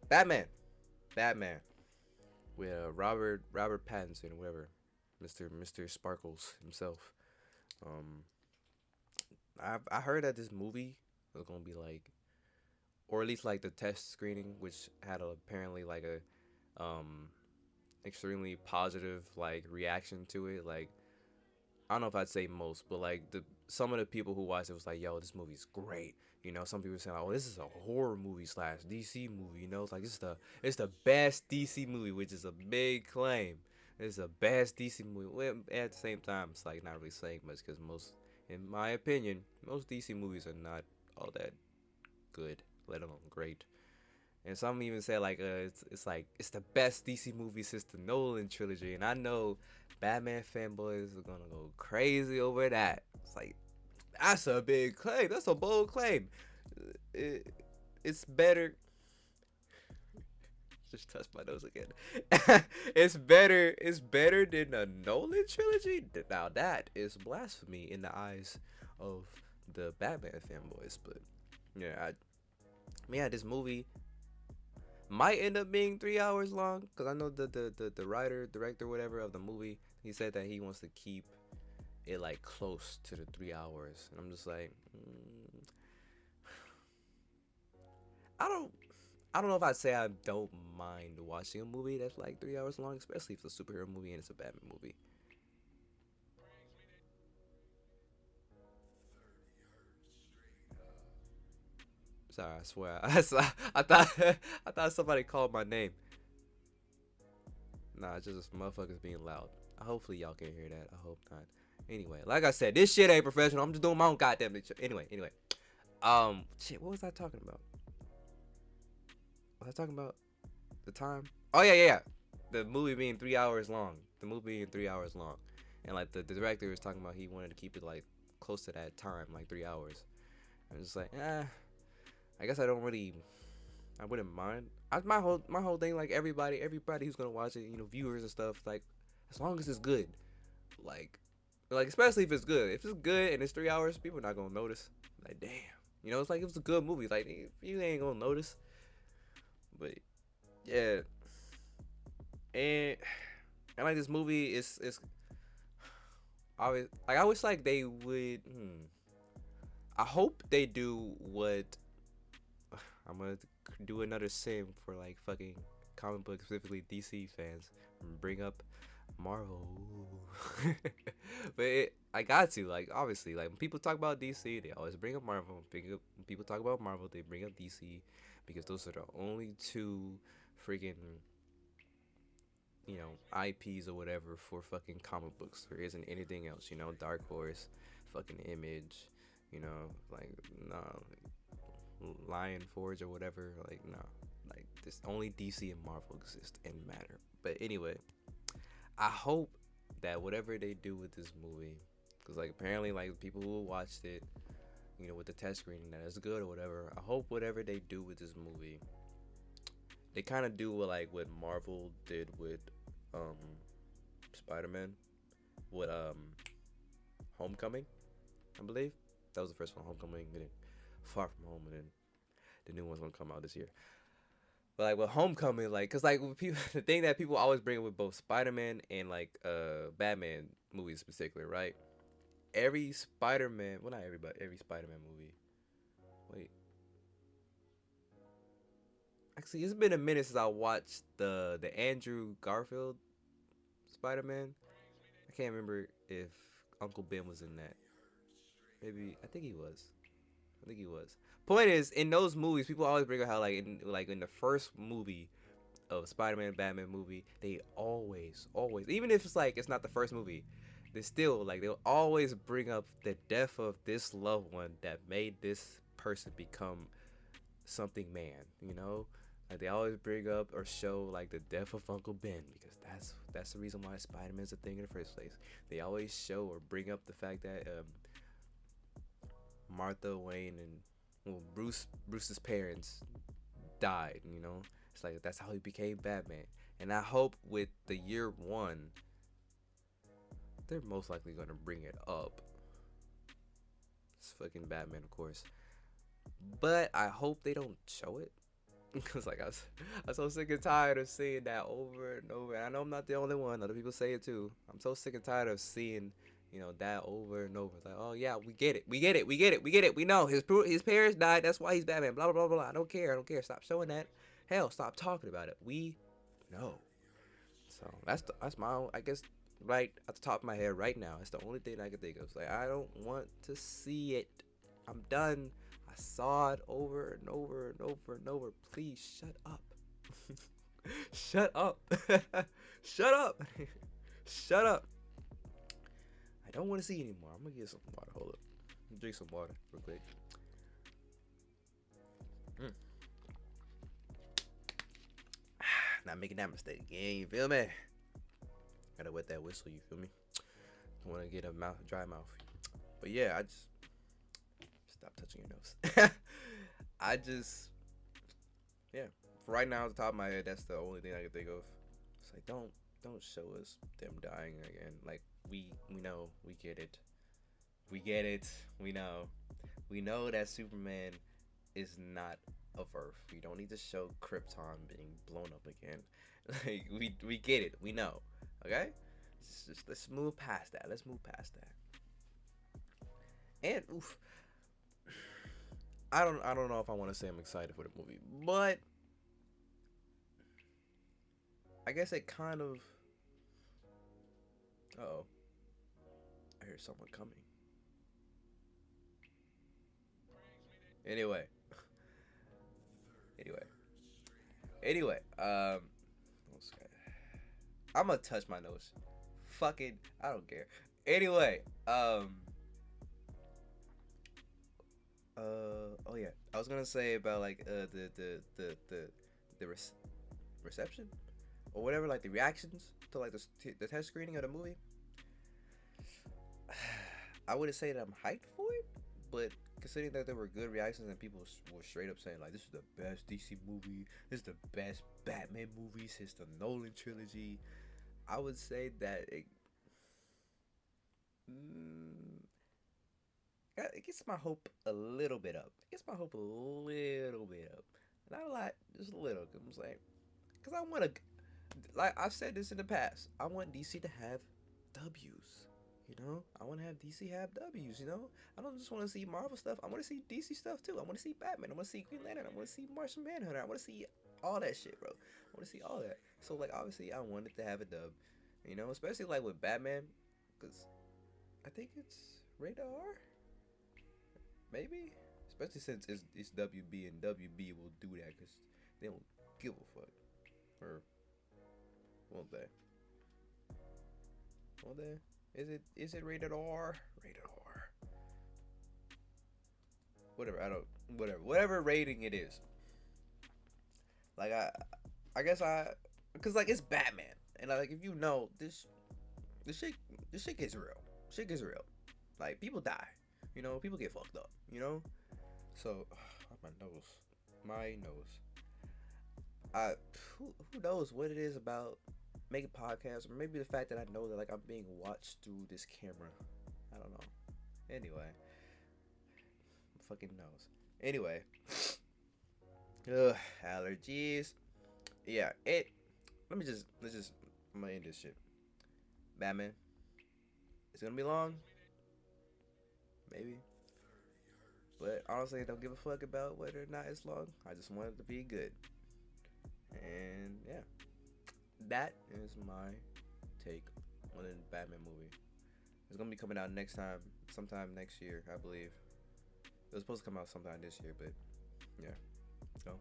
Batman. Batman with Robert Pattinson, whatever, Mister Sparkles himself. Um, I heard that this movie was gonna be like, or at least like the test screening, which had apparently like a extremely positive like reaction to it. Like I don't know if I'd say most, but like the some of the people who watched it was like, "Yo, this movie's great." You know, some people saying, "Oh, this is a horror movie slash DC movie." You know, it's like it's the best DC movie, which is a big claim. It's the best DC movie. Well, at the same time, it's like not really saying much because most, in my opinion, most DC movies are not all that good, let alone great. And some even say like it's like it's the best DC movie since the Nolan trilogy. And I know Batman fanboys are gonna go crazy over that. It's like that's a big claim. That's a bold claim. It, it's better. Just touch my nose again. It's better. It's better than the Nolan trilogy. Now that is blasphemy in the eyes of the Batman fanboys. But yeah, yeah, this movie might end up being 3 hours long because I know the writer, director, whatever of the movie, he said that he wants to keep it like close to the 3 hours, and I'm just like, I don't. I don't know if I'd say I don't mind watching a movie that's like 3 hours long, especially if it's a superhero movie and it's a Batman movie. Sorry, I swear, I thought I thought somebody called my name. Nah, it's just motherfuckers being loud. Hopefully y'all can hear that. I hope not. Anyway, like I said, this shit ain't professional. I'm just doing my own goddamn thing. Anyway. Shit, what was I talking about? Was I talking about the time? Oh yeah. The movie being 3 hours long. The movie being 3 hours long, and like the director was talking about he wanted to keep it like close to that time, like 3 hours. I'm just like, I guess I don't really. I wouldn't mind. My whole thing, like everybody who's gonna watch it, viewers and stuff, like as long as it's good, like like especially if it's good. If it's good and it's 3 hours, people are not gonna notice. Like damn, it's like if it's a good movie, like you ain't gonna notice. But yeah, and and like this movie is always like I wish like they would. I hope they do what I'm gonna do another sim for like fucking comic book, specifically DC fans. Bring up Marvel. I got to like obviously like when people talk about DC, they always bring up Marvel. When people talk about Marvel, they bring up DC because those are the only two freaking IPs or whatever for fucking comic books. There isn't anything else. Dark Horse, fucking Image. Like no Lion Forge or whatever. Like no, like this only DC and Marvel exist and matter. But anyway, I hope that whatever they do with this movie, because like apparently like people who watched it, with the test screening that is good or whatever. I hope whatever they do with this movie, they kind of do what Marvel did with um Spider-Man, with Homecoming, I believe that was the first one, Homecoming, and then Far From Home, and then the new one's gonna come out this year. But like with Homecoming, like, cause like with people, the thing that people always bring up with both Spider-Man and like Batman movies in particular, right? Every Spider-Man, well not everybody, every Spider-Man movie. Wait, actually, it's been a minute since I watched the Andrew Garfield Spider-Man. I can't remember if Uncle Ben was in that. Maybe I think he was. I think he was. Point is, in those movies, people always bring up how like in the first movie of Spider-Man, Batman movie, they always, even if it's like it's not the first movie, they still like they'll always bring up the death of this loved one that made this person become something man. Like they always bring up or show like the death of Uncle Ben because that's the reason why Spider-Man's a thing in the first place. They always show or bring up the fact that Martha Wayne and Bruce's parents died. It's like that's how he became Batman. And I hope with the year one, they're most likely gonna bring it up. It's fucking Batman, of course. But I hope they don't show it. Because like I'm so sick and tired of seeing that over and over. And I know I'm not the only one. Other people say it too. I'm so sick and tired of seeing, that over and over. It's like, oh yeah, we get it, we get it, we get it, we get it. We know his parents died. That's why he's Batman. Blah blah blah blah. I don't care. I don't care. Stop showing that. Hell, stop talking about it. We know. So that's my own, I guess, right at the top of my head right now. It's the only thing I can think of. It's like, I don't want to see it. I'm done. I saw it over and over and over and over. Please shut up. Shut up. Shut up. Shut up. I don't want to see anymore. I'm gonna get some water. Hold up. Drink some water real quick. Mm. Not making that mistake again. You feel me? Gotta wet that whistle. You feel me? Don't want to get a dry mouth. But yeah, I just stop touching your nose. I just, yeah. For right now, at the top of my head, that's the only thing I can think of. It's like, don't show us them dying again. Like, we know, we get it. We get it. We know that Superman is not of Earth. We don't need to show Krypton being blown up again. Like, we get it. We know. Okay? Let's move past that. Let's move past that. And oof, I don't know if I want to say I'm excited for the movie, but I guess it kind of. Uh-oh. I hear someone coming. Anyway. Anyway. I'm gonna touch my nose. Fucking, I don't care. Anyway. Oh yeah. I was gonna say about like the reception or whatever, like the reactions to like the test screening of the movie. I wouldn't say that I'm hyped for it, but considering that there were good reactions and people were straight up saying like, this is the best DC movie, this is the best Batman movie since the Nolan trilogy, I would say that mm, it gets my hope a little bit up. It gets my hope a little bit up, not a lot, just a little. Cause I'm saying, cause I want to, like I've said this in the past, I want DC to have W's. I want to have DC have W's. I don't just want to see Marvel stuff. I want to see DC stuff too. I want to see Batman. I want to see Green Lantern. I want to see Martian Manhunter. I want to see all that shit, bro. I want to see all that. So like, obviously, I wanted to have a dub. Especially like with Batman, because I think it's rated R, maybe. Especially since it's WB and WB will do that because they don't give a fuck, or won't they? Won't they? Is it rated R? Rated R. Whatever. I don't. Whatever rating it is. Like I guess because like it's Batman, and like if this shit gets real. Shit gets real. Like people die. People get fucked up. So my nose. Who knows what it is about making podcasts, or maybe the fact that I know that like I'm being watched through this camera. I don't know. Anyway, fucking nose. Anyway, allergies. Yeah, let's just I'm gonna end this shit. Batman. It's gonna be long, maybe, but honestly, I don't give a fuck about whether or not it's long. I just want it to be good, and yeah. That is my take on the Batman movie. It's gonna be coming out sometime next year, I believe. It was supposed to come out sometime this year, but yeah. So